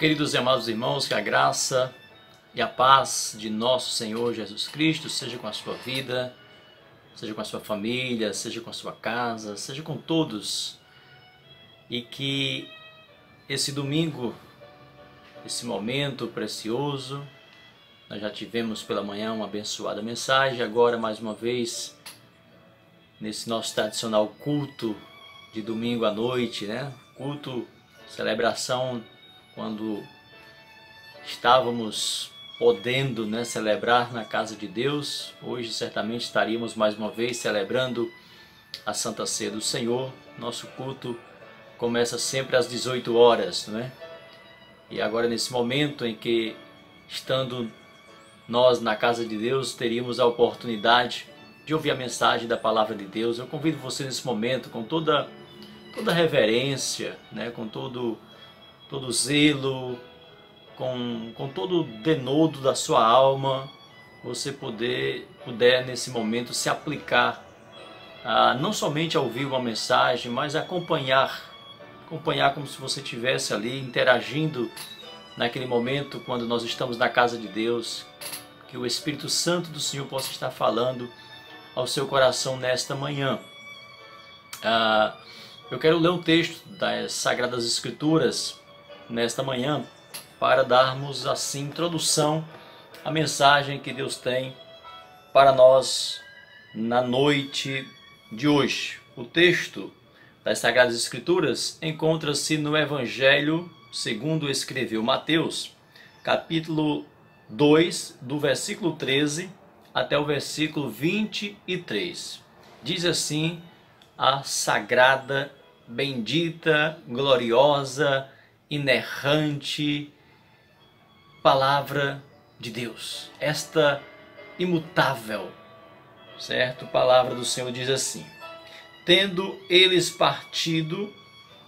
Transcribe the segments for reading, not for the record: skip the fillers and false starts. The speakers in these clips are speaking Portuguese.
Queridos e amados irmãos, que a graça e a paz de nosso Senhor Jesus Cristo seja com a sua vida, seja com a sua família, seja com a sua casa, seja com todos. E que esse domingo, esse momento precioso, nós já tivemos pela manhã uma abençoada mensagem, agora mais uma vez, nesse nosso tradicional culto de domingo à noite, né? Culto, celebração, quando estávamos podendo, né, celebrar na casa de Deus. Hoje certamente estaríamos mais uma vez celebrando a Santa Ceia do Senhor. Nosso culto começa sempre às 18 horas, né? E agora nesse momento em que, estando nós na casa de Deus, teríamos a oportunidade de ouvir a mensagem da Palavra de Deus. Eu convido você nesse momento, com toda reverência, né, com todo zelo, com todo o denodo da sua alma, você puder nesse momento se aplicar a não somente a ouvir uma mensagem, mas acompanhar como se você estivesse ali interagindo naquele momento quando nós estamos na casa de Deus, que o Espírito Santo do Senhor possa estar falando ao seu coração nesta manhã. Eu quero ler um texto das Sagradas Escrituras nesta manhã para darmos assim introdução à mensagem que Deus tem para nós na noite de hoje. O texto das Sagradas Escrituras encontra-se no Evangelho segundo escreveu Mateus, capítulo 2, do versículo 13 até o versículo 23. Diz assim a sagrada, bendita, gloriosa, inerrante palavra de Deus, esta imutável, certo? Palavra do Senhor diz assim: tendo eles partido,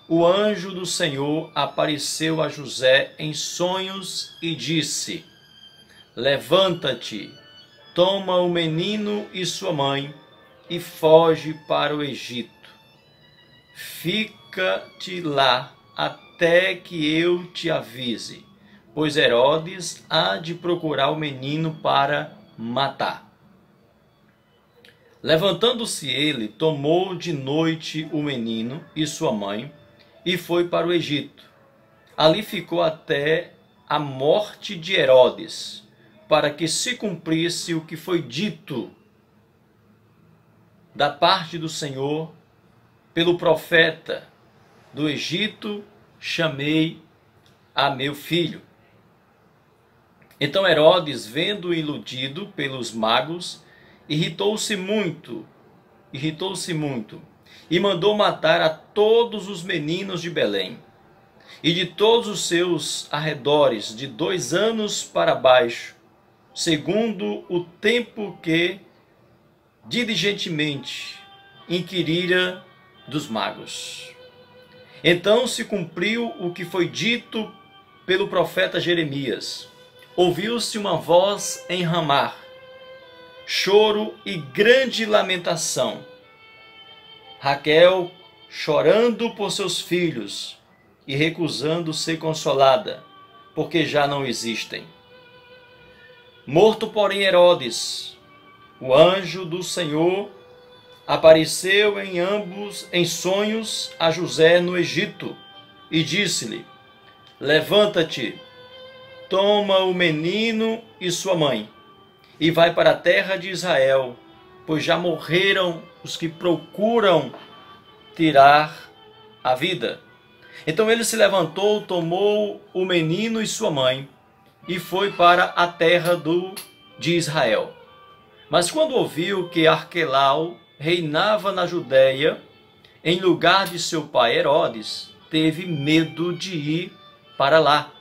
o anjo do Senhor apareceu a José em sonhos e disse: levanta-te, toma o menino e sua mãe e foge para o Egito. Fica-te lá até que eu te avise, pois Herodes há de procurar o menino para matar. Levantando-se ele, tomou de noite o menino e sua mãe e foi para o Egito. Ali ficou até a morte de Herodes, para que se cumprisse o que foi dito da parte do Senhor pelo profeta: do Egito chamei a meu filho. Então Herodes, vendo-o iludido pelos magos, irritou-se muito, e mandou matar a todos os meninos de Belém e de todos os seus arredores, de 2 anos para baixo, segundo o tempo que diligentemente inquirira dos magos. Então se cumpriu o que foi dito pelo profeta Jeremias. Ouviu-se uma voz em Ramá, choro e grande lamentação. Raquel chorando por seus filhos e recusando ser consolada, porque já não existem. Morto, porém, Herodes, o anjo do Senhor apareceu em sonhos a José no Egito e disse-lhe: levanta-te, toma o menino e sua mãe e vai para a terra de Israel, pois já morreram os que procuram tirar a vida. Então ele se levantou, tomou o menino e sua mãe e foi para a terra de Israel. Mas quando ouviu que Arquelau reinava na Judéia, em lugar de seu pai Herodes, teve medo de ir para lá.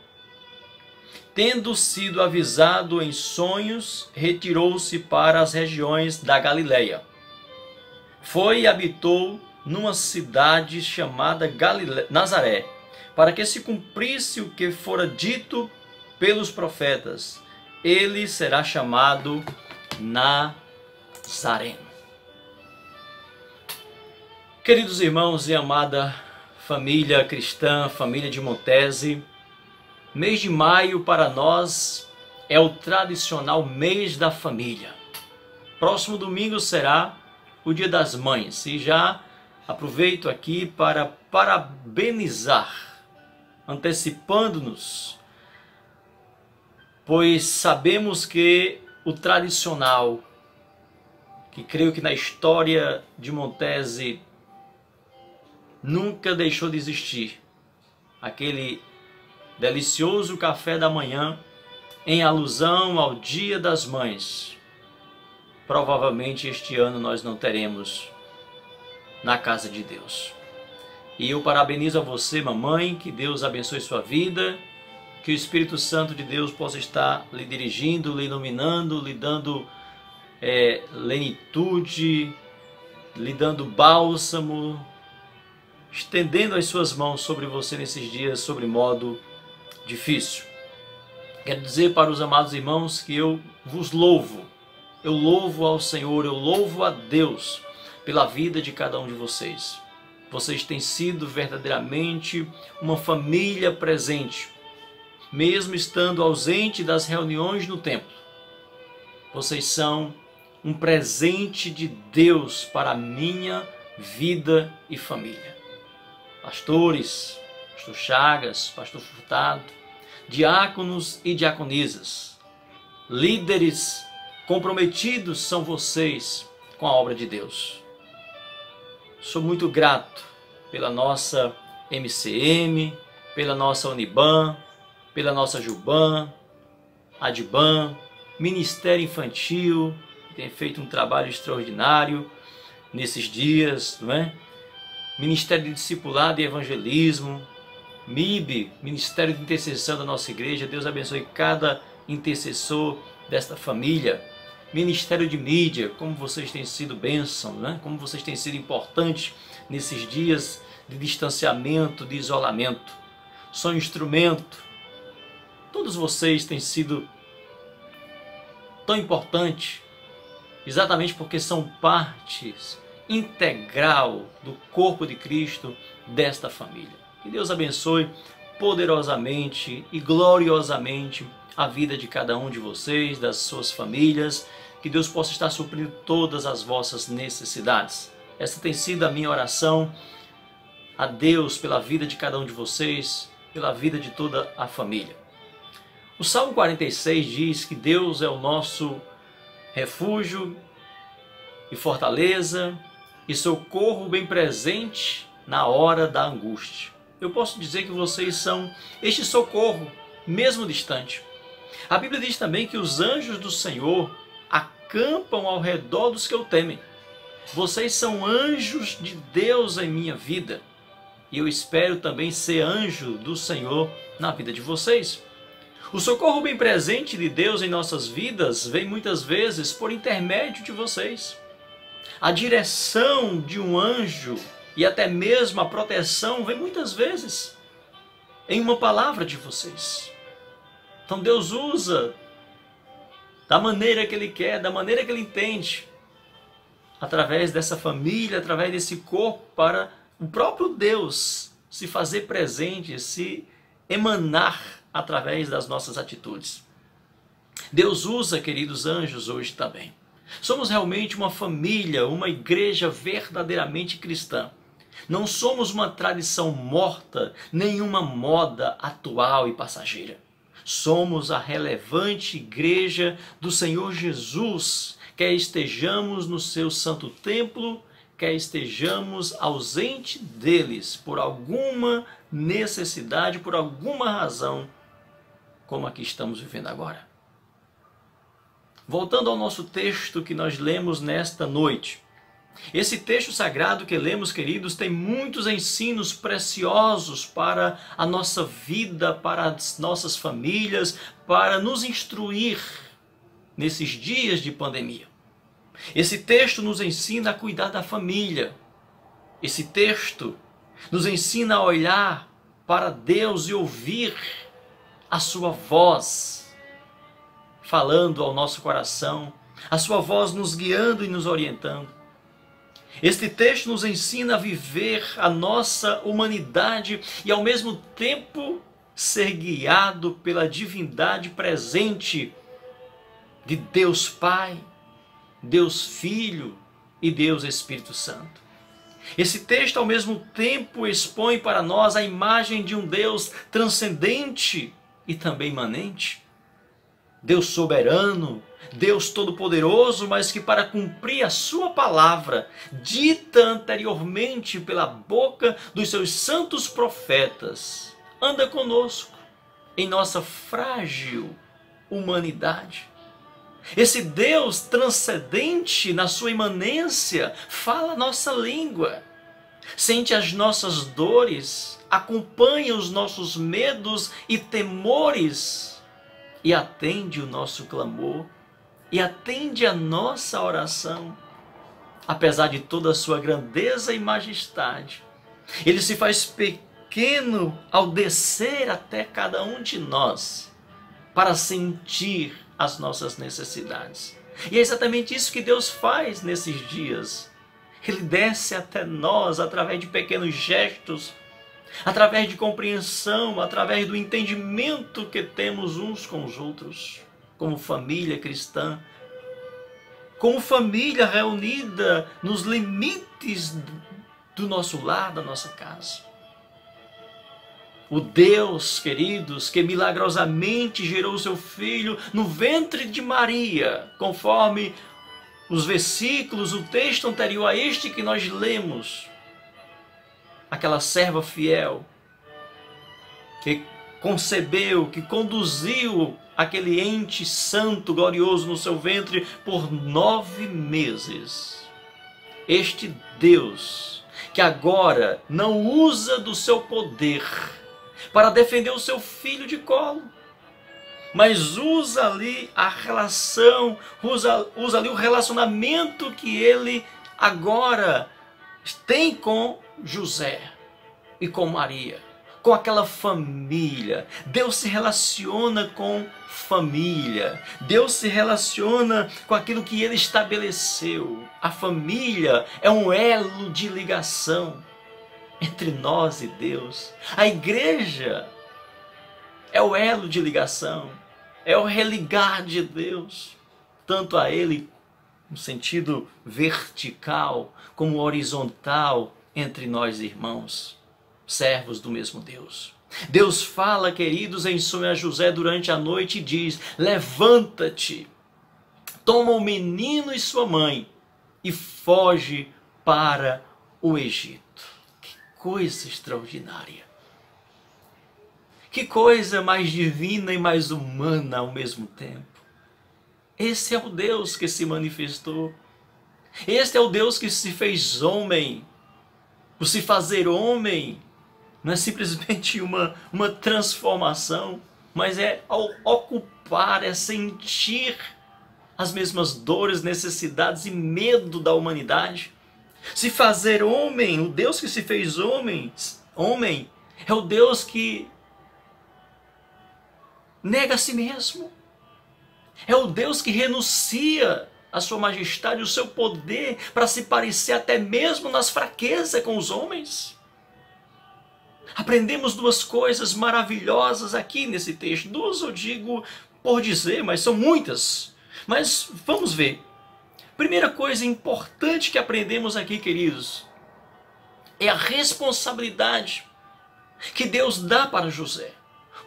Tendo sido avisado em sonhos, retirou-se para as regiões da Galileia. Foi e habitou numa cidade chamada Nazaré, para que se cumprisse o que fora dito pelos profetas: ele será chamado Nazareno. Queridos irmãos e amada família cristã, família de Montese, Mês de maio para nós é o tradicional mês da família. Próximo domingo será o Dia das Mães e já aproveito aqui para parabenizar, antecipando-nos, pois sabemos que o tradicional, que creio que na história de Montese nunca deixou de existir, aquele delicioso café da manhã em alusão ao Dia das Mães, provavelmente este ano nós não teremos na casa de Deus. E eu parabenizo a você, mamãe, que Deus abençoe sua vida, que o Espírito Santo de Deus possa estar lhe dirigindo, lhe iluminando, lhe dando lenitude, lhe dando bálsamo, estendendo as suas mãos sobre você nesses dias sobre modo difícil. Quero dizer para os amados irmãos que eu vos louvo, eu louvo ao Senhor, eu louvo a Deus pela vida de cada um de vocês. Vocês têm sido verdadeiramente uma família presente, mesmo estando ausente das reuniões no templo. Vocês são um presente de Deus para a minha vida e família. Pastores, pastor Chagas, pastor Furtado, diáconos e diaconisas, líderes comprometidos são vocês com a obra de Deus. Sou muito grato pela nossa MCM, pela nossa Uniban, pela nossa Juban, Adban, Ministério Infantil, que tem feito um trabalho extraordinário nesses dias, não é? Ministério de Discipulado e Evangelismo, MIB, Ministério de Intercessão da nossa igreja. Deus abençoe cada intercessor desta família. Ministério de Mídia, como vocês têm sido bênção, né? Como vocês têm sido importantes nesses dias de distanciamento, de isolamento. São instrumento. Todos vocês têm sido tão importantes, exatamente porque são partes integral do corpo de Cristo desta família. Que Deus abençoe poderosamente e gloriosamente a vida de cada um de vocês, das suas famílias, que Deus possa estar suprindo todas as vossas necessidades. Essa tem sido a minha oração a Deus pela vida de cada um de vocês, pela vida de toda a família. O Salmo 46 diz que Deus é o nosso refúgio e fortaleza e socorro bem presente na hora da angústia. Eu posso dizer que vocês são este socorro, mesmo distante. A Bíblia diz também que os anjos do Senhor acampam ao redor dos que o temem. Vocês são anjos de Deus em minha vida. E eu espero também ser anjo do Senhor na vida de vocês. O socorro bem presente de Deus em nossas vidas vem muitas vezes por intermédio de vocês. A direção de um anjo e até mesmo a proteção vem muitas vezes em uma palavra de vocês. Então Deus usa da maneira que Ele quer, da maneira que Ele entende, através dessa família, através desse corpo, para o próprio Deus se fazer presente, se emanar através das nossas atitudes. Deus usa, queridos anjos, hoje também. Somos realmente uma família, uma igreja verdadeiramente cristã. Não somos uma tradição morta, nenhuma moda atual e passageira. Somos a relevante igreja do Senhor Jesus, quer estejamos no seu santo templo, quer estejamos ausente deles por alguma necessidade, por alguma razão, como a que estamos vivendo agora. Voltando ao nosso texto que nós lemos nesta noite. Esse texto sagrado que lemos, queridos, tem muitos ensinos preciosos para a nossa vida, para as nossas famílias, para nos instruir nesses dias de pandemia. Esse texto nos ensina a cuidar da família. Esse texto nos ensina a olhar para Deus e ouvir a sua voz falando ao nosso coração, a sua voz nos guiando e nos orientando. Este texto nos ensina a viver a nossa humanidade e ao mesmo tempo ser guiado pela divindade presente de Deus Pai, Deus Filho e Deus Espírito Santo. Esse texto, ao mesmo tempo, expõe para nós a imagem de um Deus transcendente e também imanente. Deus soberano, Deus todo-poderoso, mas que para cumprir a sua palavra, dita anteriormente pela boca dos seus santos profetas, anda conosco em nossa frágil humanidade. Esse Deus transcendente na sua imanência fala a nossa língua, sente as nossas dores, acompanha os nossos medos e temores e atende o nosso clamor e atende a nossa oração. Apesar de toda a sua grandeza e majestade, ele se faz pequeno ao descer até cada um de nós para sentir as nossas necessidades. E é exatamente isso que Deus faz nesses dias. Ele desce até nós através de pequenos gestos, através de compreensão, através do entendimento que temos uns com os outros, como família cristã, como família reunida nos limites do nosso lar, da nossa casa. O Deus, queridos, que milagrosamente gerou seu Filho no ventre de Maria, conforme os versículos, o texto anterior a este que nós lemos, aquela serva fiel que concebeu, que conduziu aquele ente santo, glorioso no seu ventre por 9 meses. Este Deus que agora não usa do seu poder para defender o seu filho de colo, mas usa ali a relação, usa ali o relacionamento que ele agora tem com José e com Maria, com aquela família. Deus se relaciona com família, Deus se relaciona com aquilo que ele estabeleceu. A família é um elo de ligação entre nós e Deus. A igreja é o elo de ligação, é o religar de Deus, tanto a Ele no sentido vertical como horizontal entre nós irmãos, servos do mesmo Deus. Deus fala, queridos, em sonho a José durante a noite e diz: levanta-te, toma o menino e sua mãe e foge para o Egito. Coisa extraordinária. Que coisa mais divina e mais humana ao mesmo tempo. Esse é o Deus que se manifestou. Este é o Deus que se fez homem. O se fazer homem não é simplesmente uma transformação, mas é ao ocupar, é sentir as mesmas dores, necessidades e medo da humanidade. Se fazer homem, o Deus que se fez homem, é o Deus que nega a si mesmo. É o Deus que renuncia a sua majestade, o seu poder, para se parecer até mesmo nas fraquezas com os homens. Aprendemos 2 coisas maravilhosas aqui nesse texto. 2 eu digo por dizer, mas são muitas. Mas vamos ver. Primeira coisa importante que aprendemos aqui, queridos, é a responsabilidade que Deus dá para José,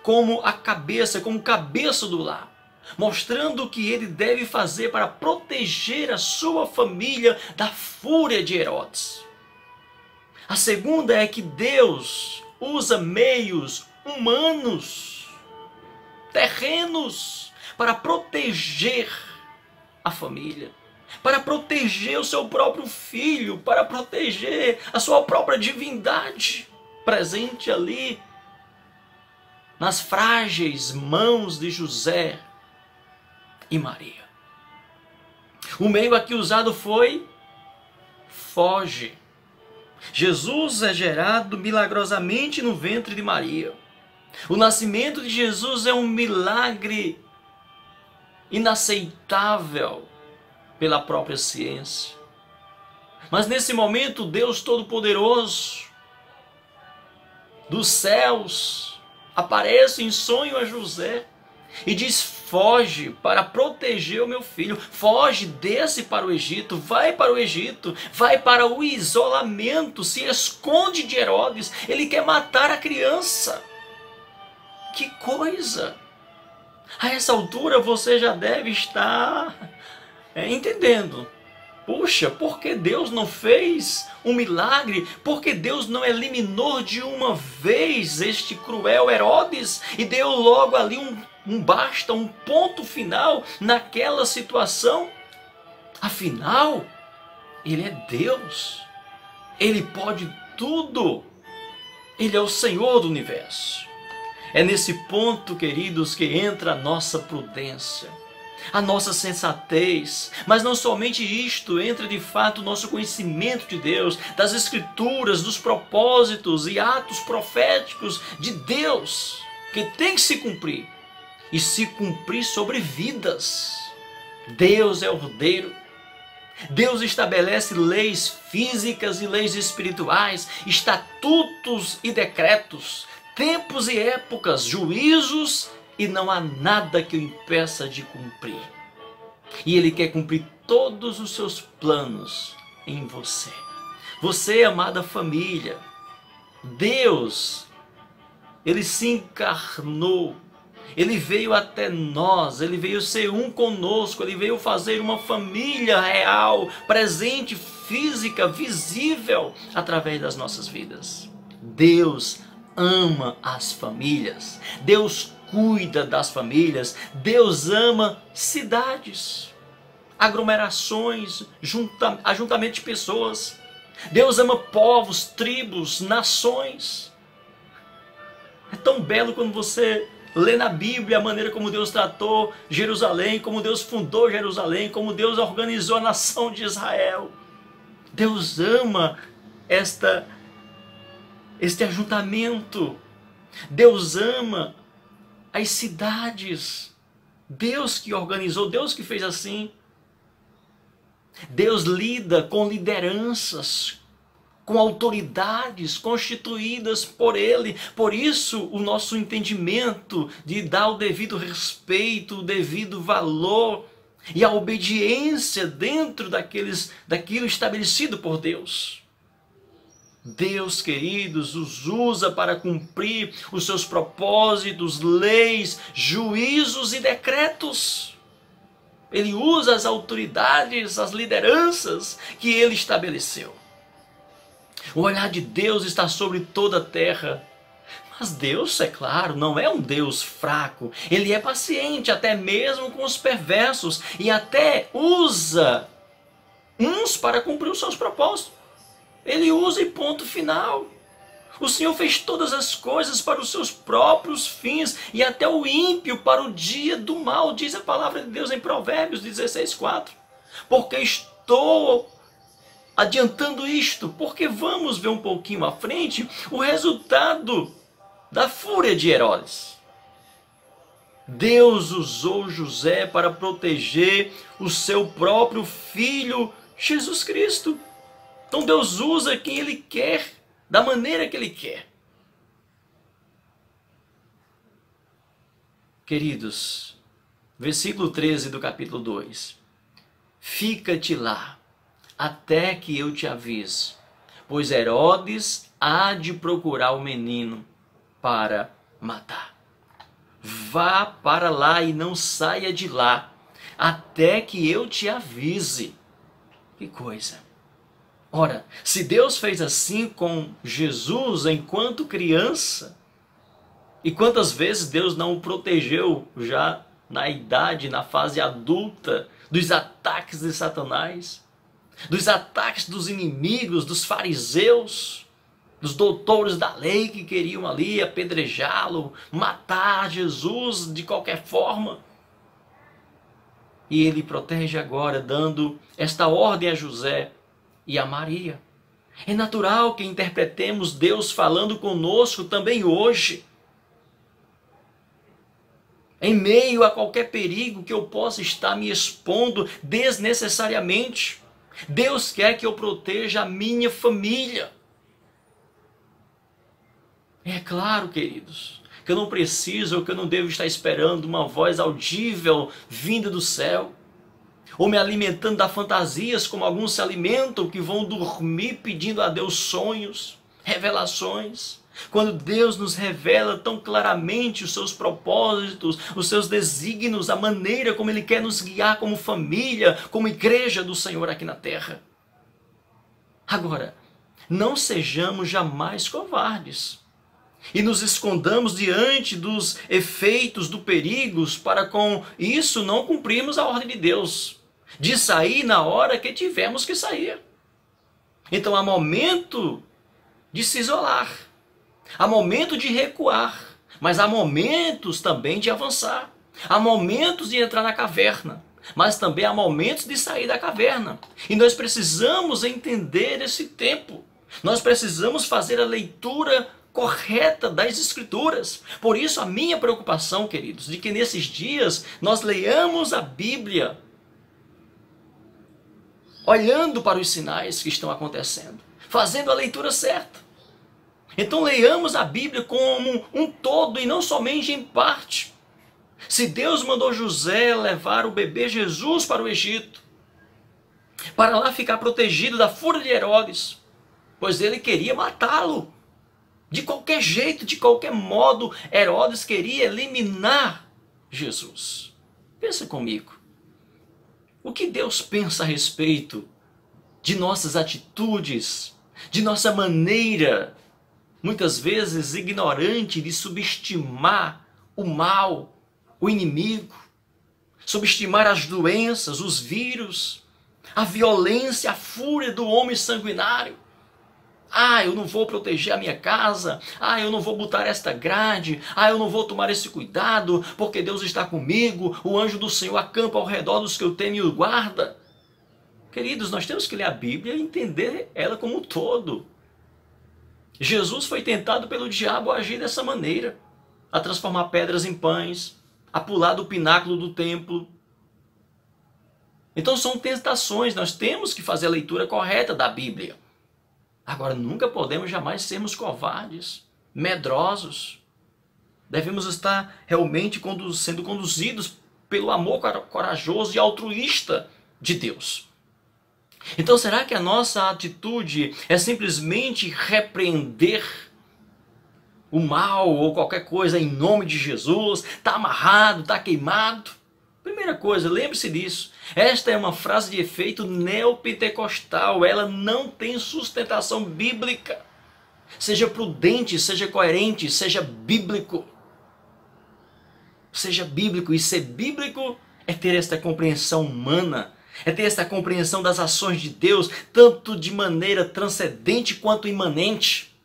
como a cabeça, como cabeça do lar, mostrando o que ele deve fazer para proteger a sua família da fúria de Herodes. A segunda é que Deus usa meios humanos, terrenos, para proteger a família, para proteger o seu próprio filho, para proteger a sua própria divindade presente ali nas frágeis mãos de José e Maria. O meio aqui usado foi foge. Jesus é gerado milagrosamente no ventre de Maria. O nascimento de Jesus é um milagre inaceitável pela própria ciência. Mas nesse momento, Deus Todo-Poderoso, dos céus, aparece em sonho a José e diz: foge para proteger o meu filho, foge, desce para o Egito, vai para o isolamento, se esconde de Herodes, ele quer matar a criança. Que coisa! A essa altura você já deve estar entendendo. Puxa, por que Deus não fez um milagre? Por que Deus não eliminou de uma vez este cruel Herodes e deu logo ali um basta, um ponto final naquela situação? Afinal, Ele é Deus. Ele pode tudo. Ele é o Senhor do universo. É nesse ponto, queridos, que entra a nossa prudência, a nossa sensatez, mas não somente isto, entra de fato o nosso conhecimento de Deus, das Escrituras, dos propósitos e atos proféticos de Deus, que tem que se cumprir, e se cumprir sobre vidas. Deus é ordeiro. Deus estabelece leis físicas e leis espirituais, estatutos e decretos, tempos e épocas, juízos, e não há nada que o impeça de cumprir. E Ele quer cumprir todos os seus planos em você. Você, amada família, Deus, Ele se encarnou, Ele veio até nós, Ele veio ser um conosco, Ele veio fazer uma família real, presente, física, visível, através das nossas vidas. Deus ama as famílias, Deus cuida das famílias, Deus ama cidades, aglomerações, ajuntamento de pessoas. Deus ama povos, tribos, nações. É tão belo quando você lê na Bíblia a maneira como Deus tratou Jerusalém, como Deus fundou Jerusalém, como Deus organizou a nação de Israel. Deus ama este ajuntamento. Deus ama as cidades. Deus que organizou, Deus que fez assim. Deus lida com lideranças, com autoridades constituídas por Ele. Por isso, o nosso entendimento de dar o devido respeito, o devido valor e a obediência dentro daquilo estabelecido por Deus. Deus, queridos, os usa para cumprir os seus propósitos, leis, juízos e decretos. Ele usa as autoridades, as lideranças que Ele estabeleceu. O olhar de Deus está sobre toda a terra. Mas Deus, é claro, não é um Deus fraco. Ele é paciente, até mesmo com os perversos. E até usa uns para cumprir os seus propósitos. Ele usa e ponto final. O Senhor fez todas as coisas para os seus próprios fins e até o ímpio para o dia do mal, diz a palavra de Deus em Provérbios 16:4. Porque estou adiantando isto, porque vamos ver um pouquinho à frente o resultado da fúria de Herodes. Deus usou José para proteger o seu próprio filho, Jesus Cristo. Então Deus usa quem Ele quer, da maneira que Ele quer. Queridos, versículo 13 do capítulo 2. Fica-te lá, até que eu te avise, pois Herodes há de procurar o menino para matar. Vá para lá e não saia de lá, até que eu te avise. Que coisa! Ora, se Deus fez assim com Jesus enquanto criança, e quantas vezes Deus não o protegeu já na idade, na fase adulta, dos ataques de Satanás, dos ataques dos inimigos, dos fariseus, dos doutores da lei que queriam ali apedrejá-lo, matar Jesus de qualquer forma. E Ele protege agora, dando esta ordem a José e a Maria. É natural que interpretemos Deus falando conosco também hoje. Em meio a qualquer perigo que eu possa estar me expondo desnecessariamente, Deus quer que eu proteja a minha família. É claro, queridos, que eu não preciso ou que eu não devo estar esperando uma voz audível vinda do céu, ou me alimentando das fantasias como alguns se alimentam, que vão dormir pedindo a Deus sonhos, revelações, quando Deus nos revela tão claramente os seus propósitos, os seus desígnios, a maneira como Ele quer nos guiar como família, como igreja do Senhor aqui na terra. Agora, não sejamos jamais covardes e nos escondamos diante dos efeitos do perigos para com isso não cumprirmos a ordem de Deus, de sair na hora que tivermos que sair. Então há momento de se isolar, há momento de recuar, mas há momentos também de avançar, há momentos de entrar na caverna, mas também há momentos de sair da caverna. E nós precisamos entender esse tempo, nós precisamos fazer a leitura correta das Escrituras. Por isso a minha preocupação, queridos, de que nesses dias nós leiamos a Bíblia olhando para os sinais que estão acontecendo, fazendo a leitura certa. Então leiamos a Bíblia como um todo e não somente em parte. Se Deus mandou José levar o bebê Jesus para o Egito, para lá ficar protegido da fúria de Herodes, pois ele queria matá-lo. De qualquer jeito, de qualquer modo, Herodes queria eliminar Jesus. Pensa comigo. O que Deus pensa a respeito de nossas atitudes, de nossa maneira, muitas vezes ignorante, de subestimar o mal, o inimigo, subestimar as doenças, os vírus, a violência, a fúria do homem sanguinário? Eu não vou proteger a minha casa. Eu não vou botar esta grade. Eu não vou tomar esse cuidado, porque Deus está comigo. O anjo do Senhor acampa ao redor dos que eu temo e o guarda. Queridos, nós temos que ler a Bíblia e entender ela como um todo. Jesus foi tentado pelo diabo a agir dessa maneira, a transformar pedras em pães, a pular do pináculo do templo. Então são tentações, nós temos que fazer a leitura correta da Bíblia. Agora, nunca podemos jamais sermos covardes, medrosos. Devemos estar realmente sendo conduzidos pelo amor corajoso e altruísta de Deus. Então, será que a nossa atitude é simplesmente repreender o mal ou qualquer coisa em nome de Jesus? Está amarrado, está queimado? Primeira coisa, lembre-se disso. Esta é uma frase de efeito neopentecostal. Ela não tem sustentação bíblica. Seja prudente, seja coerente, seja bíblico. Seja bíblico. E ser bíblico é ter esta compreensão humana. É ter esta compreensão das ações de Deus, tanto de maneira transcendente quanto imanente.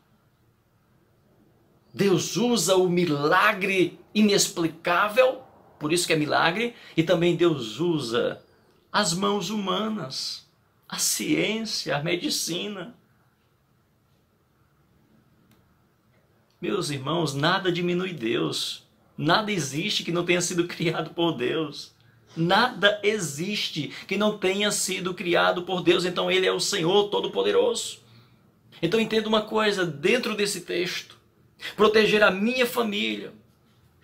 Deus usa o milagre inexplicável, por isso que é milagre, e também Deus usa as mãos humanas, a ciência, a medicina. Meus irmãos, nada diminui Deus. Nada existe que não tenha sido criado por Deus. Nada existe que não tenha sido criado por Deus. Então Ele é o Senhor Todo-Poderoso. Então entenda uma coisa dentro desse texto. Proteger a minha família,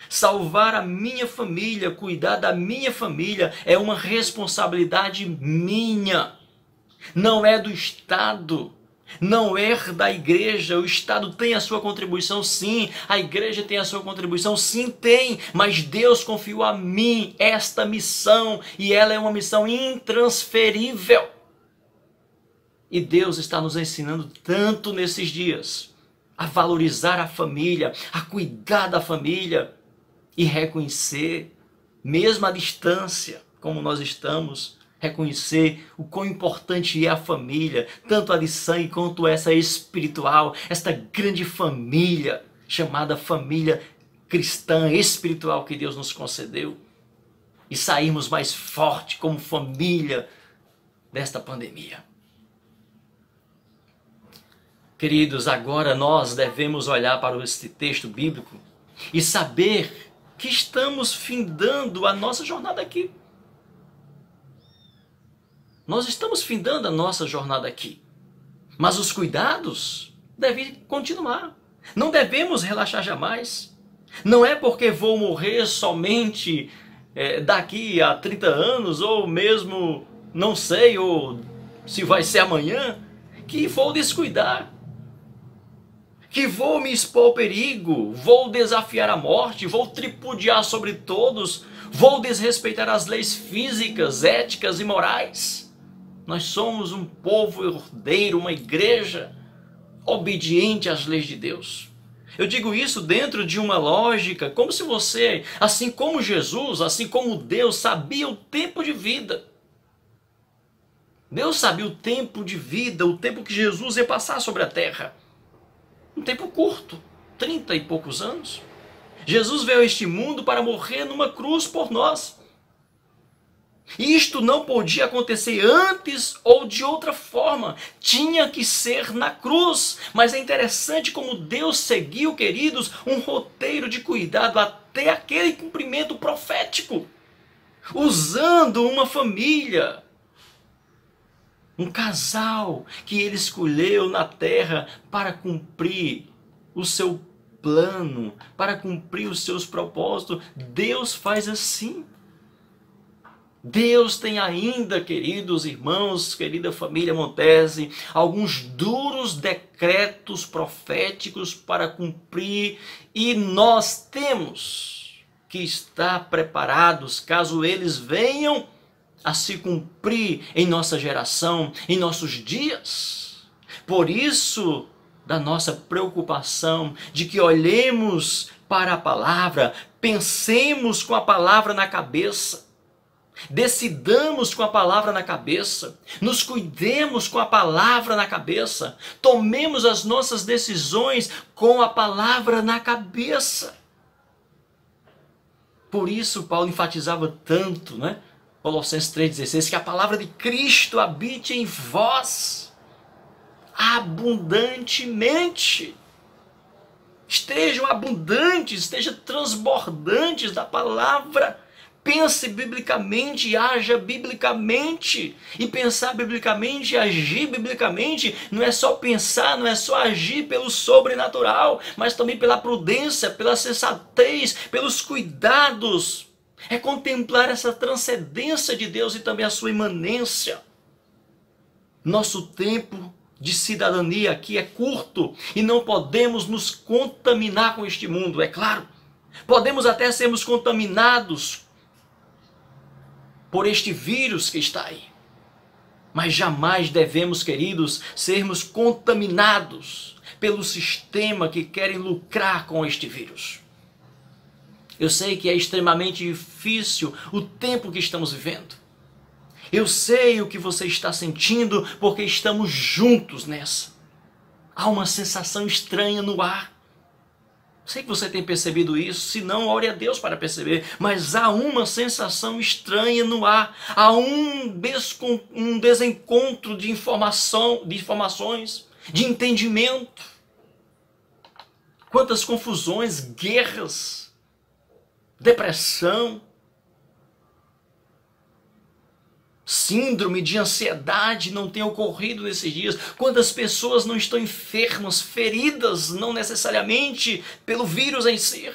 salvar a minha família, cuidar da minha família é uma responsabilidade minha. Não é do Estado, não é da igreja. O Estado tem a sua contribuição, sim. A igreja tem a sua contribuição, sim, tem. Mas Deus confiou a mim esta missão e ela é uma missão intransferível. E Deus está nos ensinando tanto nesses dias a valorizar a família, a cuidar da família e reconhecer, mesmo à distância, como nós estamos, reconhecer o quão importante é a família, tanto a de sangue quanto essa espiritual, esta grande família chamada família cristã espiritual que Deus nos concedeu, e sairmos mais forte como família desta pandemia. Queridos, agora nós devemos olhar para este texto bíblico e saber que estamos findando a nossa jornada aqui. Nós estamos findando a nossa jornada aqui. Mas os cuidados devem continuar. Não devemos relaxar jamais. Não é porque vou morrer somente daqui a 30 anos, ou mesmo, não sei, ou se vai ser amanhã, que vou descuidar, que vou me expor ao perigo, vou desafiar a morte, vou tripudiar sobre todos, vou desrespeitar as leis físicas, éticas e morais. Nós somos um povo ordeiro, uma igreja obediente às leis de Deus. Eu digo isso dentro de uma lógica, como se você, assim como Jesus, assim como Deus, sabia o tempo de vida. Deus sabia o tempo de vida, o tempo que Jesus ia passar sobre a terra. Um tempo curto, 30 e poucos anos. Jesus veio a este mundo para morrer numa cruz por nós. E isto não podia acontecer antes ou de outra forma. Tinha que ser na cruz. Mas é interessante como Deus seguiu, queridos, um roteiro de cuidado até aquele cumprimento profético. Usando uma família, um casal que ele escolheu na terra para cumprir o seu plano, para cumprir os seus propósitos. Deus faz assim. Deus tem ainda, queridos irmãos, querida família Montese, alguns duros decretos proféticos para cumprir, e nós temos que estar preparados caso eles venham a se cumprir em nossa geração, em nossos dias. Por isso, da nossa preocupação de que olhemos para a palavra, pensemos com a palavra na cabeça, decidamos com a palavra na cabeça, nos cuidemos com a palavra na cabeça, tomemos as nossas decisões com a palavra na cabeça. Por isso Paulo enfatizava tanto, Colossenses 3,16, que a palavra de Cristo habite em vós abundantemente. Estejam abundantes, estejam transbordantes da palavra. Pense biblicamente e haja biblicamente. E pensar biblicamente e agir biblicamente não é só pensar, não é só agir pelo sobrenatural, mas também pela prudência, pela sensatez, pelos cuidados. É contemplar essa transcendência de Deus e também a sua imanência. Nosso tempo de cidadania aqui é curto e não podemos nos contaminar com este mundo, é claro. Podemos até sermos contaminados por este vírus que está aí. Mas jamais devemos, queridos, sermos contaminados pelo sistema que querem lucrar com este vírus. Eu sei que é extremamente difícil o tempo que estamos vivendo. Eu sei o que você está sentindo porque estamos juntos nessa. Há uma sensação estranha no ar. Sei que você tem percebido isso, se não, ore a Deus para perceber. Mas há uma sensação estranha no ar. Há um desencontro de informações, de entendimento. Quantas confusões, guerras, depressão, síndrome de ansiedade não tem ocorrido nesses dias. Quantas pessoas não estão enfermas, feridas, não necessariamente pelo vírus em si,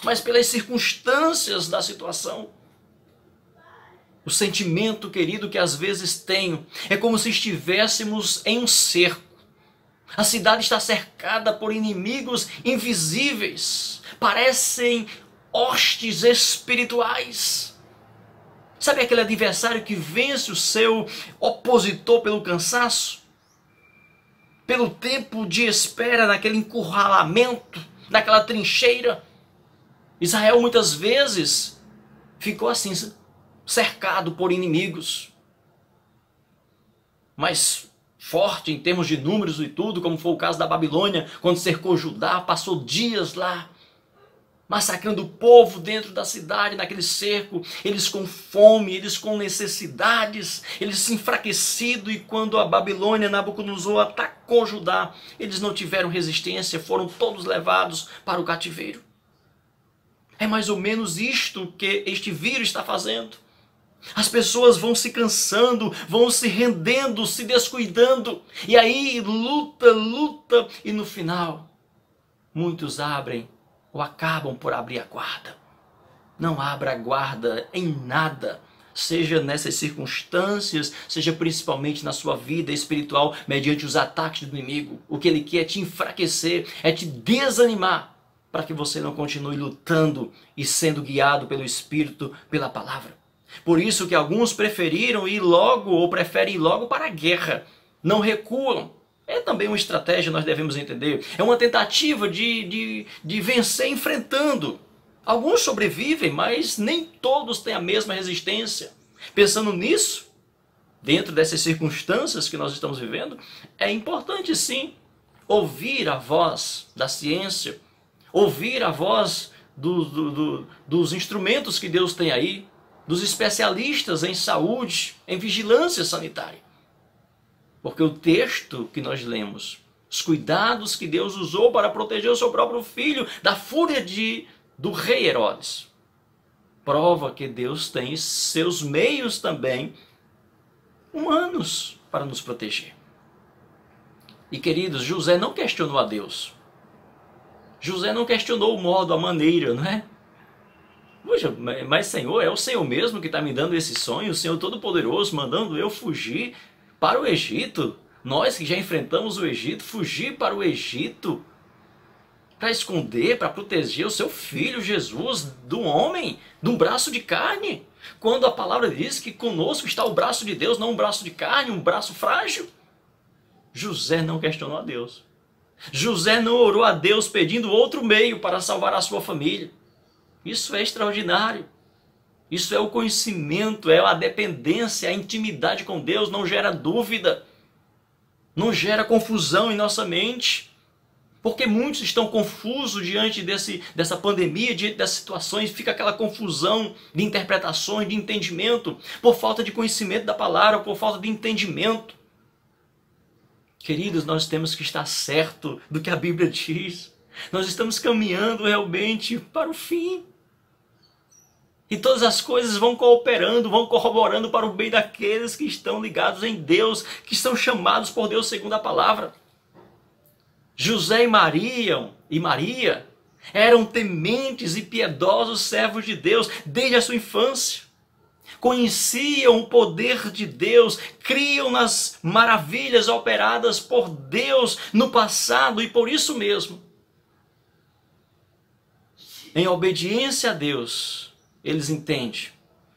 mas pelas circunstâncias da situação. O sentimento, querido, que às vezes tenho é como se estivéssemos em um cerco. A cidade está cercada por inimigos invisíveis, parecem hostes espirituais. Sabe aquele adversário que vence o seu opositor pelo cansaço? Pelo tempo de espera, naquele encurralamento, naquela trincheira? Israel muitas vezes ficou assim, cercado por inimigos. Mas forte em termos de números e tudo, como foi o caso da Babilônia, quando cercou Judá, passou dias lá, massacrando o povo dentro da cidade, naquele cerco, eles com fome, eles com necessidades, eles enfraquecidos, e quando a Babilônia, Nabucodonosor, atacou Judá, eles não tiveram resistência, foram todos levados para o cativeiro. É mais ou menos isto que este vírus está fazendo. As pessoas vão se cansando, vão se rendendo, se descuidando, e aí luta, e no final, muitos abrem ou acabam por abrir a guarda. Não abra a guarda em nada, seja nessas circunstâncias, seja principalmente na sua vida espiritual, mediante os ataques do inimigo. O que ele quer é te enfraquecer, é te desanimar, para que você não continue lutando e sendo guiado pelo Espírito, pela palavra. Por isso que alguns preferiram ir logo, ou preferem ir logo para a guerra. Não recuam. É também uma estratégia, nós devemos entender. É uma tentativa de vencer enfrentando. Alguns sobrevivem, mas nem todos têm a mesma resistência. Pensando nisso, dentro dessas circunstâncias que nós estamos vivendo, é importante sim ouvir a voz da ciência, ouvir a voz dos instrumentos que Deus tem aí, dos especialistas em saúde, em vigilância sanitária. Porque o texto que nós lemos, os cuidados que Deus usou para proteger o seu próprio filho da fúria do rei Herodes, prova que Deus tem seus meios também humanos para nos proteger. E queridos, José não questionou a Deus. José não questionou o modo, a maneira, não é? Poxa, mas Senhor, é o Senhor mesmo que está me dando esse sonho, o Senhor Todo-Poderoso mandando eu fugir para o Egito. Nós que já enfrentamos o Egito, fugir para o Egito para esconder, para proteger o seu filho Jesus do homem, de um braço de carne. Quando a palavra diz que conosco está o braço de Deus, não um braço de carne, um braço frágil. José não questionou a Deus. José não orou a Deus pedindo outro meio para salvar a sua família. Isso é extraordinário. Isso é o conhecimento, é a dependência, a intimidade com Deus. Não gera dúvida, não gera confusão em nossa mente. Porque muitos estão confusos diante dessa pandemia, diante dessas situações, fica aquela confusão de interpretações, de entendimento, por falta de conhecimento da palavra, por falta de entendimento. Queridos, nós temos que estar certo do que a Bíblia diz. Nós estamos caminhando realmente para o fim. E todas as coisas vão cooperando, vão corroborando para o bem daqueles que estão ligados em Deus, que são chamados por Deus segundo a palavra. José e Maria eram tementes e piedosos servos de Deus desde a sua infância. Conheciam o poder de Deus, criam nas maravilhas operadas por Deus no passado e por isso mesmo, em obediência a Deus, eles entendem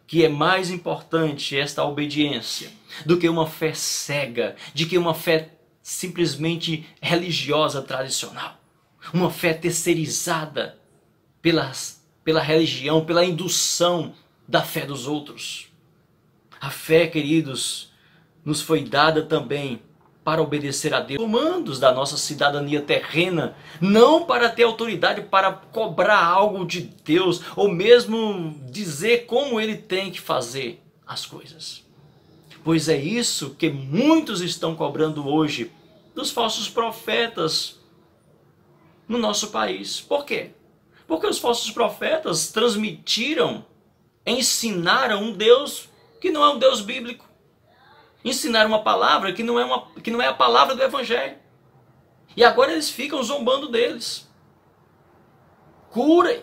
que é mais importante esta obediência do que uma fé cega, do que uma fé simplesmente religiosa tradicional. Uma fé terceirizada pela religião, pela indução da fé dos outros. A fé, queridos, nos foi dada também para obedecer a Deus, comandos da nossa cidadania terrena, não para ter autoridade para cobrar algo de Deus, ou mesmo dizer como Ele tem que fazer as coisas. Pois é isso que muitos estão cobrando hoje dos falsos profetas no nosso país. Por quê? Porque os falsos profetas transmitiram, ensinaram um Deus que não é um Deus bíblico. Ensinaram uma palavra que não é a palavra do Evangelho. E agora eles ficam zombando deles. Curem,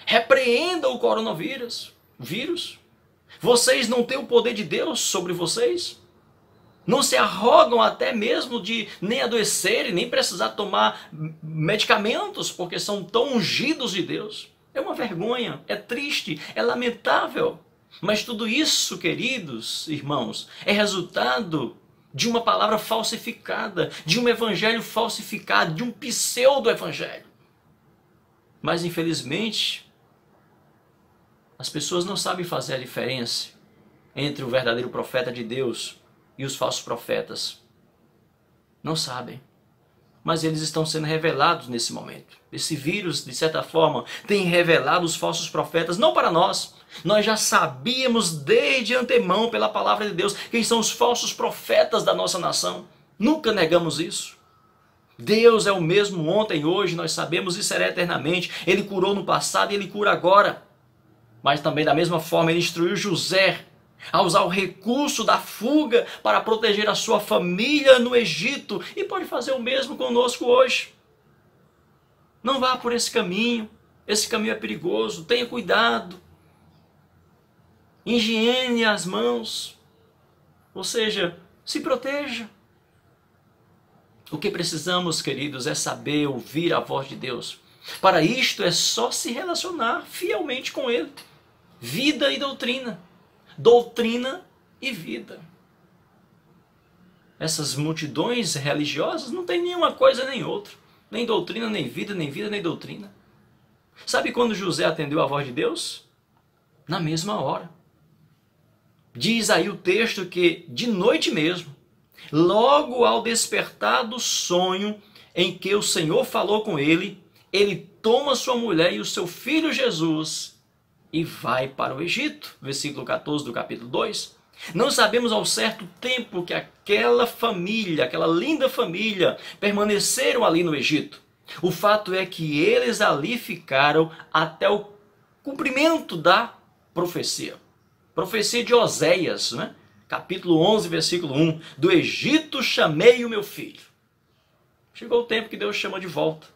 repreendam o coronavírus. Vocês não têm o poder de Deus sobre vocês? Não se arrogam até mesmo de nem adoecerem, nem precisar tomar medicamentos, porque são tão ungidos de Deus. É uma vergonha, é triste, é lamentável. Mas tudo isso, queridos irmãos, é resultado de uma palavra falsificada, de um evangelho falsificado, de um pseudo-evangelho. Mas infelizmente, as pessoas não sabem fazer a diferença entre o verdadeiro profeta de Deus e os falsos profetas. Não sabem. Mas eles estão sendo revelados nesse momento. Esse vírus, de certa forma, tem revelado os falsos profetas, não para nós. Nós já sabíamos desde antemão, pela palavra de Deus, quem são os falsos profetas da nossa nação. Nunca negamos isso. Deus é o mesmo ontem, hoje, nós sabemos e será eternamente. Ele curou no passado e Ele cura agora. Mas também da mesma forma Ele instruiu José a usar o recurso da fuga para proteger a sua família no Egito. E pode fazer o mesmo conosco hoje. Não vá por esse caminho é perigoso, tenha cuidado. Higiene as mãos, ou seja, se proteja. O que precisamos, queridos, é saber ouvir a voz de Deus. Para isto é só se relacionar fielmente com Ele. Vida e doutrina. Doutrina e vida. Essas multidões religiosas não têm nenhuma coisa nem outra. Nem doutrina, nem vida, nem doutrina. Sabe quando José atendeu a voz de Deus? Na mesma hora. Diz aí o texto que de noite mesmo, logo ao despertar do sonho em que o Senhor falou com ele, ele toma sua mulher e o seu filho Jesus e vai para o Egito. Versículo 14 do capítulo 2. Não sabemos ao certo tempo que aquela família, aquela linda família, permaneceram ali no Egito. O fato é que eles ali ficaram até o cumprimento da profecia. Profecia de Oséias, né? Capítulo 11, versículo 1. Do Egito chamei o meu filho. Chegou o tempo que Deus chama de volta.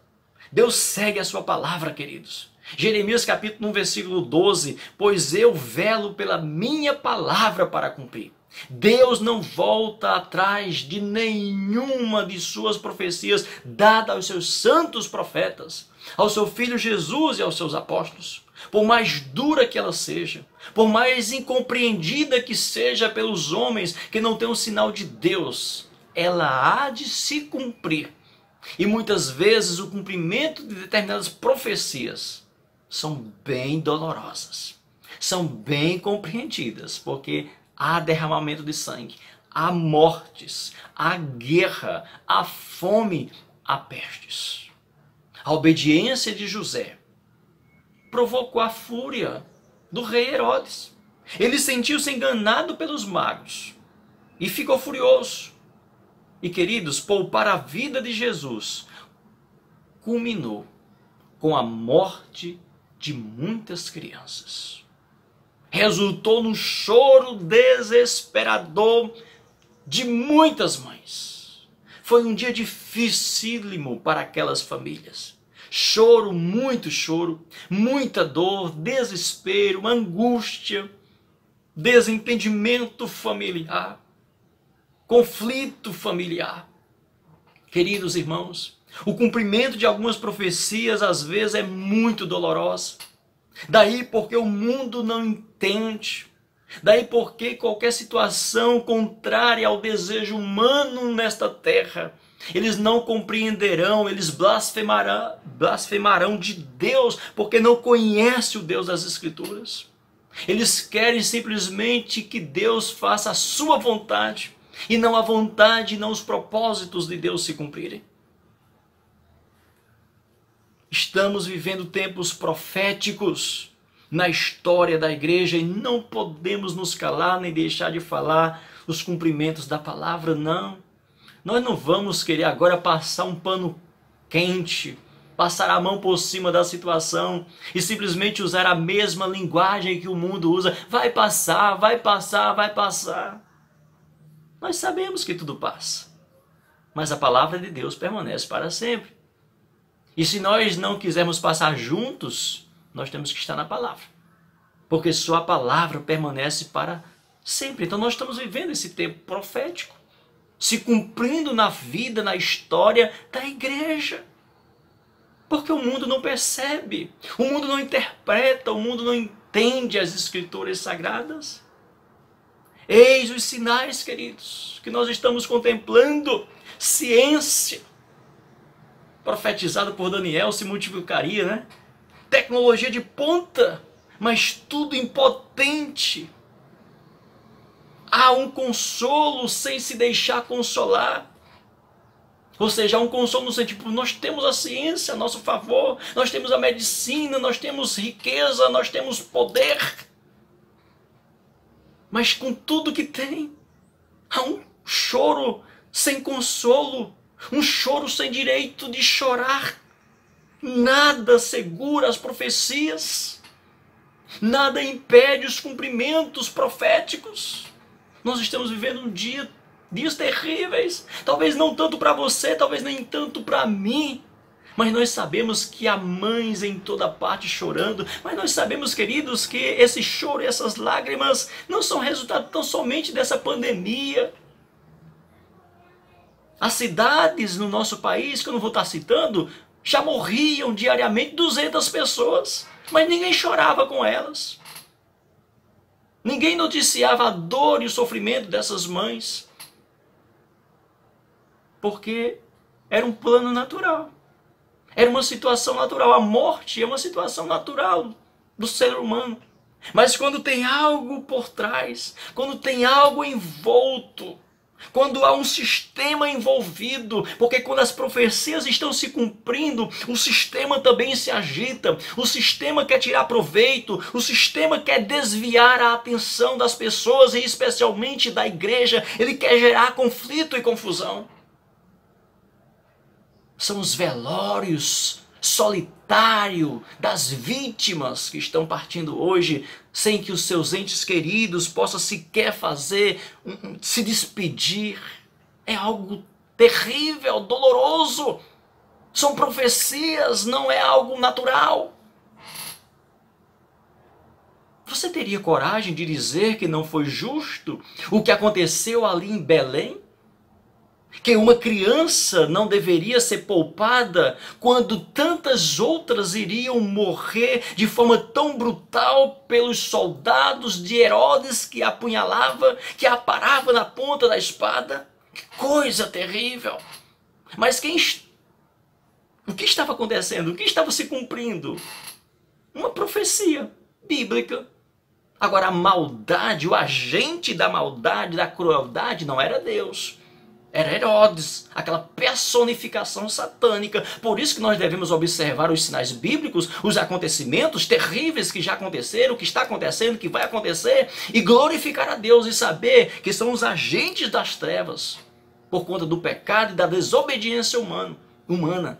Deus segue a sua palavra, queridos. Jeremias capítulo 1, versículo 12. Pois eu velo pela minha palavra para cumprir. Deus não volta atrás de nenhuma de suas profecias dadas aos seus santos profetas, ao seu filho Jesus e aos seus apóstolos. Por mais dura que ela seja, por mais incompreendida que seja pelos homens que não têm um sinal de Deus, ela há de se cumprir. E muitas vezes o cumprimento de determinadas profecias são bem dolorosas, são bem compreendidas, porque há derramamento de sangue, há mortes, há guerra, há fome, há pestes. A obediência de José provocou a fúria do rei Herodes. Ele sentiu-se enganado pelos magos e ficou furioso. E, queridos, poupar a vida de Jesus culminou com a morte de muitas crianças. Resultou num choro desesperador de muitas mães. Foi um dia dificílimo para aquelas famílias. Choro, muita dor, desespero, angústia, desentendimento familiar, conflito familiar. Queridos irmãos, o cumprimento de algumas profecias às vezes é muito doloroso. Daí porque o mundo não entende. Daí porque qualquer situação contrária ao desejo humano nesta terra, eles não compreenderão, eles blasfemarão de Deus, porque não conhecem o Deus das Escrituras. Eles querem simplesmente que Deus faça a sua vontade, e não a vontade, não os propósitos de Deus se cumprirem. Estamos vivendo tempos proféticos na história da igreja e não podemos nos calar nem deixar de falar os cumprimentos da palavra, não. Nós não vamos querer agora passar um pano quente, passar a mão por cima da situação e simplesmente usar a mesma linguagem que o mundo usa. Vai passar, vai passar, vai passar. Nós sabemos que tudo passa, mas a palavra de Deus permanece para sempre. E se nós não quisermos passar juntos, nós temos que estar na palavra, porque só a palavra permanece para sempre. Então nós estamos vivendo esse tempo profético, se cumprindo na vida, na história da igreja. Porque o mundo não percebe, o mundo não interpreta, o mundo não entende as escrituras sagradas. Eis os sinais, queridos, que nós estamos contemplando. Ciência, profetizada por Daniel, se multiplicaria, né? Tecnologia de ponta, mas tudo impotente. Há um consolo sem se deixar consolar. Ou seja, há um consolo no sentido, nós temos a ciência a nosso favor, nós temos a medicina, nós temos riqueza, nós temos poder. Mas com tudo que tem, há um choro sem consolo, um choro sem direito de chorar. Nada segura as profecias, nada impede os cumprimentos proféticos. Nós estamos vivendo dias terríveis, talvez não tanto para você, talvez nem tanto para mim, Mas nós sabemos que há mães em toda parte chorando. Mas nós sabemos, queridos, que esse choro e essas lágrimas não são resultado tão somente dessa pandemia. As cidades no nosso país, que eu não vou estar citando, já morriam diariamente 200 pessoas. Mas ninguém chorava com elas. Ninguém noticiava a dor e o sofrimento dessas mães. Porque era um plano natural. Era uma situação natural. A morte é uma situação natural do ser humano. Mas quando tem algo por trás, quando tem algo envolto, quando há um sistema envolvido, porque quando as profecias estão se cumprindo, o sistema também se agita, o sistema quer tirar proveito, o sistema quer desviar a atenção das pessoas e especialmente da igreja, ele quer gerar conflito e confusão. São os velórios solitários das vítimas que estão partindo hoje, sem que os seus entes queridos possam sequer se despedir. É algo terrível, doloroso. São profecias, não é algo natural. Você teria coragem de dizer que não foi justo o que aconteceu ali em Belém? Que uma criança não deveria ser poupada quando tantas outras iriam morrer de forma tão brutal pelos soldados de Herodes que a apunhalava, que a parava na ponta da espada? Que coisa terrível! Mas o que estava acontecendo? O que estava se cumprindo? Uma profecia bíblica. Agora a maldade, o agente da maldade, da crueldade não era Deus. Era Herodes, aquela personificação satânica. Por isso que nós devemos observar os sinais bíblicos, os acontecimentos terríveis que já aconteceram, que está acontecendo, que vai acontecer, e glorificar a Deus e saber que são os agentes das trevas, por conta do pecado e da desobediência humana.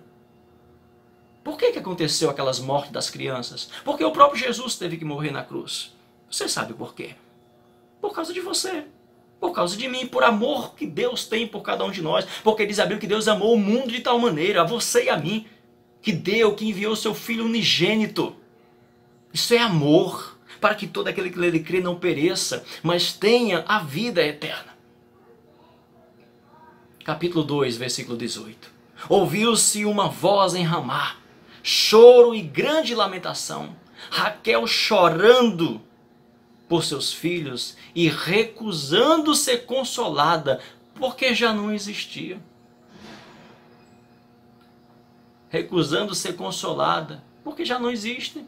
Por que aconteceu aquelas mortes das crianças? Porque o próprio Jesus teve que morrer na cruz. Você sabe por quê? Por causa de você. Por causa de mim, por amor que Deus tem por cada um de nós. Porque diz a Bíblia que Deus amou o mundo de tal maneira, a você e a mim, que enviou o seu Filho unigênito. Isso é amor, para que todo aquele que nele crê não pereça, mas tenha a vida eterna. Capítulo 2, versículo 18. Ouviu-se uma voz em Ramá, choro e grande lamentação, Raquel chorando por seus filhos e recusando ser consolada, porque já não existia. Recusando ser consolada, porque já não existe.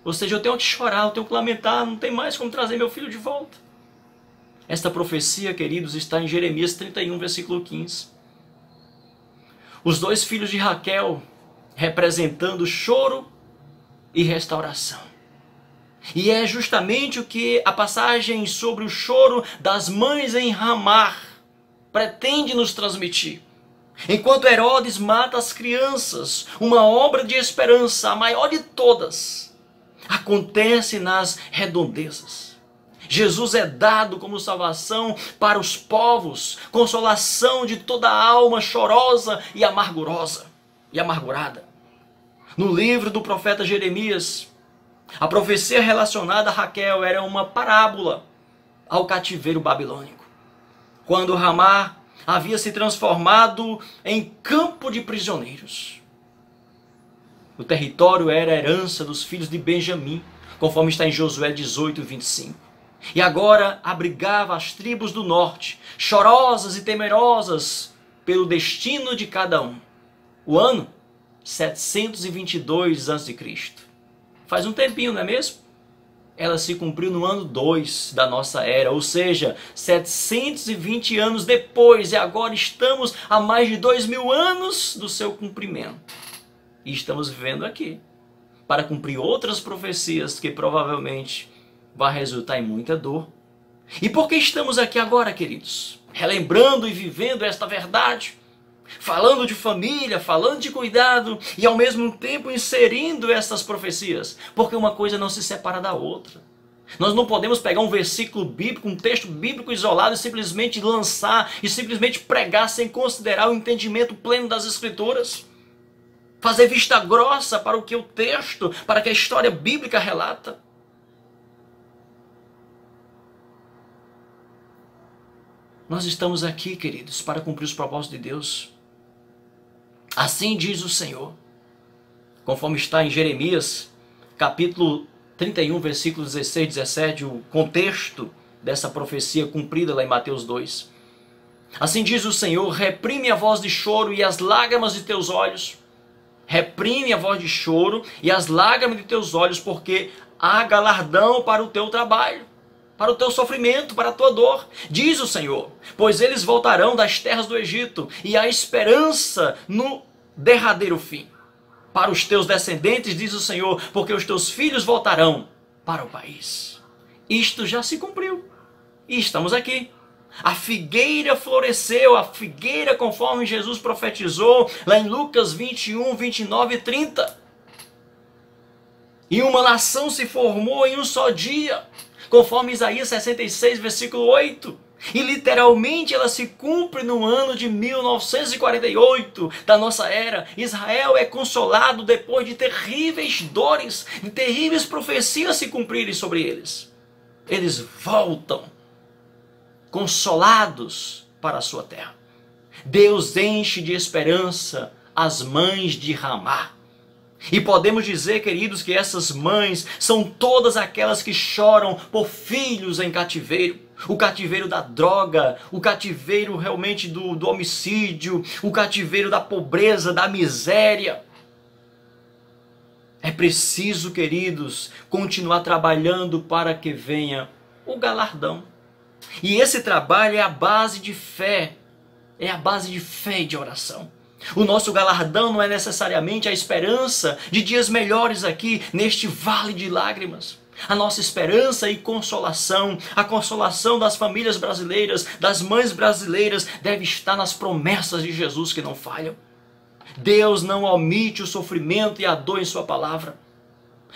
Ou seja, eu tenho que chorar, eu tenho que lamentar, não tem mais como trazer meu filho de volta. Esta profecia, queridos, está em Jeremias 31, versículo 15. Os dois filhos de Raquel representando choro e restauração. E é justamente o que a passagem sobre o choro das mães em Ramá pretende nos transmitir. Enquanto Herodes mata as crianças, uma obra de esperança, a maior de todas, acontece nas redondezas. Jesus é dado como salvação para os povos, consolação de toda a alma chorosa e amargurada. No livro do profeta Jeremias, a profecia relacionada a Raquel era uma parábola ao cativeiro babilônico. Quando Ramá havia se transformado em campo de prisioneiros. O território era a herança dos filhos de Benjamim, conforme está em Josué 18, 25. E agora abrigava as tribos do norte, chorosas e temerosas pelo destino de cada um. O ano 722 a.C. Faz um tempinho, não é mesmo? Ela se cumpriu no ano 2 da nossa era, ou seja, 720 anos depois, e agora estamos a mais de 2000 anos do seu cumprimento. E estamos vivendo aqui, para cumprir outras profecias que provavelmente vai resultar em muita dor. E por que estamos aqui agora, queridos? Relembrando e vivendo esta verdade, falando de família, falando de cuidado e ao mesmo tempo inserindo essas profecias, porque uma coisa não se separa da outra. Nós não podemos pegar um versículo bíblico, um texto bíblico isolado e simplesmente lançar e simplesmente pregar sem considerar o entendimento pleno das Escrituras. Fazer vista grossa para o que o texto, para o que a história bíblica relata. Nós estamos aqui, queridos, para cumprir os propósitos de Deus. Assim diz o Senhor, conforme está em Jeremias, capítulo 31, versículo 16 e 17, o contexto dessa profecia cumprida lá em Mateus 2. Assim diz o Senhor, reprime a voz de choro e as lágrimas de teus olhos. Reprime a voz de choro e as lágrimas de teus olhos, porque há galardão para o teu trabalho, para o teu sofrimento, para a tua dor, diz o Senhor. Pois eles voltarão das terras do Egito e há esperança no derradeiro fim. Para os teus descendentes, diz o Senhor, porque os teus filhos voltarão para o país. Isto já se cumpriu. E estamos aqui. A figueira floresceu, a figueira conforme Jesus profetizou, lá em Lucas 21, 29 e 30. E uma nação se formou em um só dia, conforme Isaías 66, versículo 8. E literalmente ela se cumpre no ano de 1948 da nossa era. Israel é consolado depois de terríveis dores, de terríveis profecias se cumprirem sobre eles. Eles voltam consolados para a sua terra. Deus enche de esperança as mães de Ramá. E podemos dizer, queridos, que essas mães são todas aquelas que choram por filhos em cativeiro. O cativeiro da droga, o cativeiro realmente do homicídio, o cativeiro da pobreza, da miséria. É preciso, queridos, continuar trabalhando para que venha o galardão. E esse trabalho é a base de fé, é a base de fé e de oração. O nosso galardão não é necessariamente a esperança de dias melhores aqui neste vale de lágrimas. A nossa esperança e consolação, a consolação das famílias brasileiras, das mães brasileiras, deve estar nas promessas de Jesus que não falham. Deus não omite o sofrimento e a dor em sua palavra,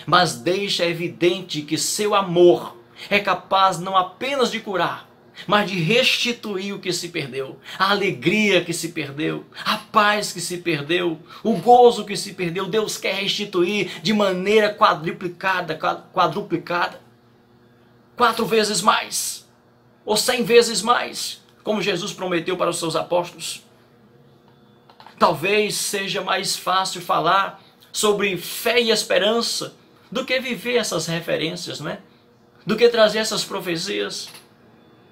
mas deixa evidente que seu amor é capaz não apenas de curar, mas de restituir o que se perdeu, a alegria que se perdeu, a paz que se perdeu, o gozo que se perdeu. Deus quer restituir de maneira quadruplicada, 4 vezes mais, ou 100 vezes mais, como Jesus prometeu para os seus apóstolos. Talvez seja mais fácil falar sobre fé e esperança do que viver essas referências, não é? Do que trazer essas profecias.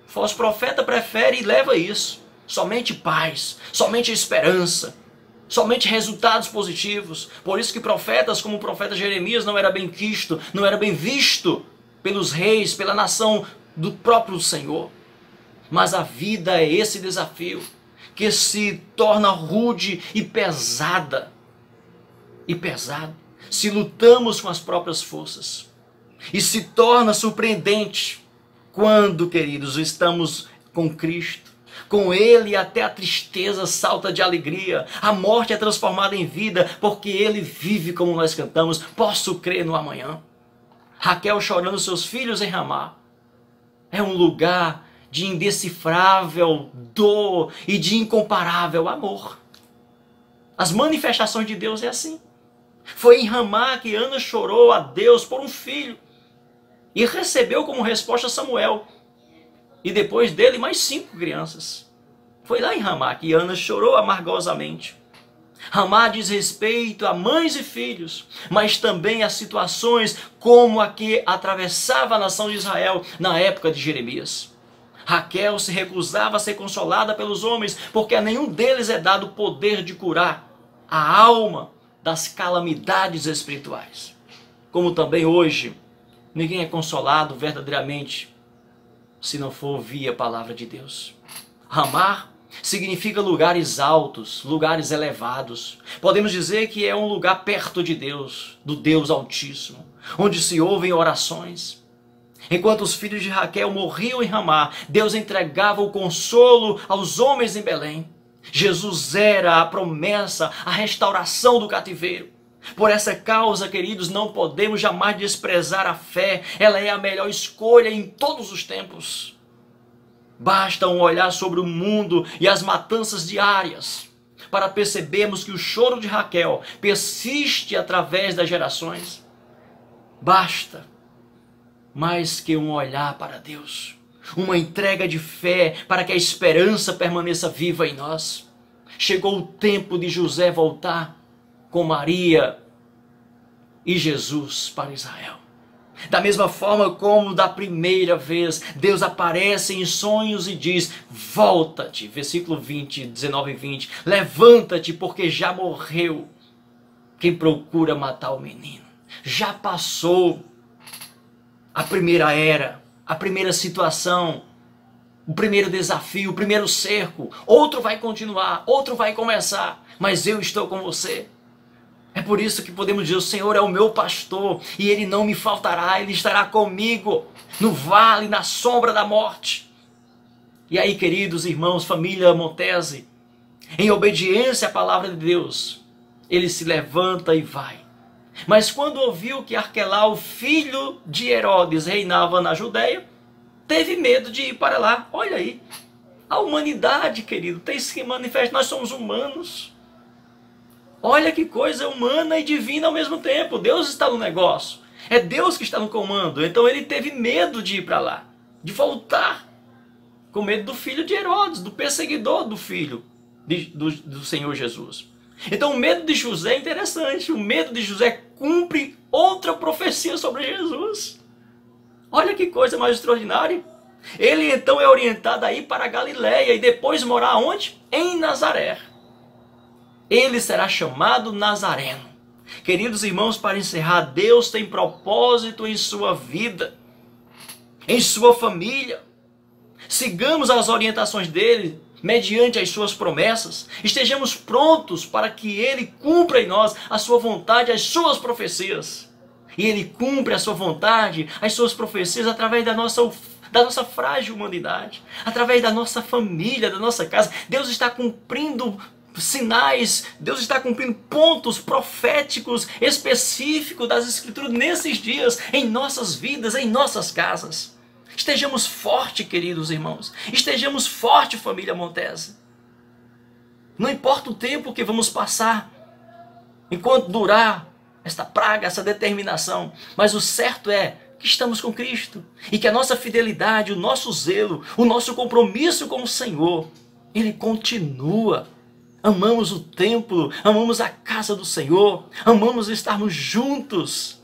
O falso profeta prefere e leva isso. Somente paz, somente esperança, somente resultados positivos. Por isso que profetas como o profeta Jeremias não era bem quisto, não era bem visto pelos reis, pela nação do próprio Senhor. Mas a vida é esse desafio que se torna rude e pesada. E pesado. Se lutamos com as próprias forças. E se torna surpreendente quando, queridos, estamos com Cristo. Com Ele até a tristeza salta de alegria. A morte é transformada em vida porque Ele vive, como nós cantamos. Posso crer no amanhã. Raquel chorando seus filhos em Ramá. É um lugar de indecifrável dor e de incomparável amor. As manifestações de Deus é assim. Foi em Ramá que Ana chorou a Deus por um filho. E recebeu como resposta Samuel. E depois dele mais 5 crianças. Foi lá em Ramá que Ana chorou amargosamente. Ramá diz respeito a mães e filhos, mas também a situações como a que atravessava a nação de Israel na época de Jeremias. Raquel se recusava a ser consolada pelos homens, porque a nenhum deles é dado o poder de curar a alma das calamidades espirituais. Como também hoje, ninguém é consolado verdadeiramente se não for ouvir a palavra de Deus. Ramá significa lugares altos, lugares elevados. Podemos dizer que é um lugar perto de Deus, do Deus Altíssimo, onde se ouvem orações. Enquanto os filhos de Raquel morriam em Ramá, Deus entregava o consolo aos homens em Belém. Jesus era a promessa, a restauração do cativeiro. Por essa causa, queridos, não podemos jamais desprezar a fé. Ela é a melhor escolha em todos os tempos. Basta um olhar sobre o mundo e as matanças diárias para percebermos que o choro de Raquel persiste através das gerações. Basta mais que um olhar para Deus, uma entrega de fé para que a esperança permaneça viva em nós. Chegou o tempo de José voltar com Maria e Jesus para Israel. Da mesma forma como da primeira vez, Deus aparece em sonhos e diz: volta-te, versículo 19 e 20, levanta-te porque já morreu quem procura matar o menino. Já passou a primeira era, a primeira situação, o primeiro desafio, o primeiro cerco. Outro vai continuar, outro vai começar, mas eu estou com você. É por isso que podemos dizer: o Senhor é o meu pastor e Ele não me faltará, Ele estará comigo no vale, na sombra da morte. E aí, queridos irmãos, família Montese, em obediência à palavra de Deus, ele se levanta e vai. Mas quando ouviu que Arquelau, filho de Herodes, reinava na Judéia, teve medo de ir para lá. Olha aí, a humanidade, querido, tem se manifestado. Nós somos humanos. Olha que coisa humana e divina ao mesmo tempo. Deus está no negócio. É Deus que está no comando. Então ele teve medo de ir para lá, de voltar, com medo do filho de Herodes, do perseguidor do filho do Senhor Jesus. Então o medo de José é interessante. O medo de José cumpre outra profecia sobre Jesus. Olha que coisa mais extraordinária. Ele então é orientado a ir para a Galileia e depois morar onde? Em Nazaré. Ele será chamado Nazareno. Queridos irmãos, para encerrar, Deus tem propósito em sua vida, em sua família. Sigamos as orientações dele, mediante as suas promessas. Estejamos prontos para que ele cumpra em nós a sua vontade, as suas profecias. E ele cumpre a sua vontade, as suas profecias através da nossa frágil humanidade, através da nossa família, da nossa casa. Deus está cumprindo sinais, Deus está cumprindo pontos proféticos específicos das Escrituras nesses dias, em nossas vidas, em nossas casas. Estejamos fortes, queridos irmãos. Estejamos fortes, família Montese. Não importa o tempo que vamos passar, enquanto durar esta praga, essa determinação, mas o certo é que estamos com Cristo e que a nossa fidelidade, o nosso zelo, o nosso compromisso com o Senhor, ele continua. Amamos o templo, amamos a casa do Senhor, amamos estarmos juntos.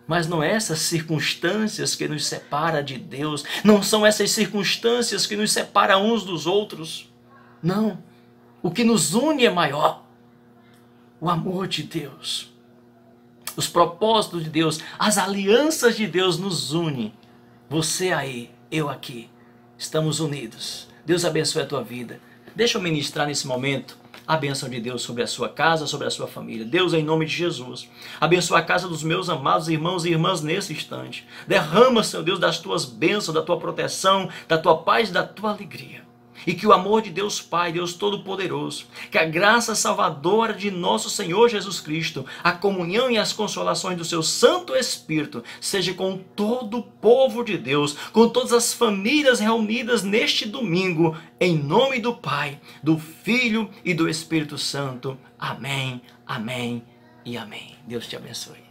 Mas não é essas circunstâncias que nos separam de Deus, não são essas circunstâncias que nos separam uns dos outros. Não, o que nos une é maior, o amor de Deus, os propósitos de Deus, as alianças de Deus nos unem. Você aí, eu aqui, estamos unidos. Deus abençoe a tua vida. Deixa eu ministrar nesse momento a bênção de Deus sobre a sua casa, sobre a sua família. Deus, em nome de Jesus, abençoa a casa dos meus amados irmãos e irmãs nesse instante. Derrama, Senhor Deus, das tuas bênçãos, da tua proteção, da tua paz, da tua alegria. E que o amor de Deus Pai, Deus Todo-Poderoso, que a graça salvadora de nosso Senhor Jesus Cristo, a comunhão e as consolações do seu Santo Espírito, seja com todo o povo de Deus, com todas as famílias reunidas neste domingo, em nome do Pai, do Filho e do Espírito Santo. Amém, amém e amém. Deus te abençoe.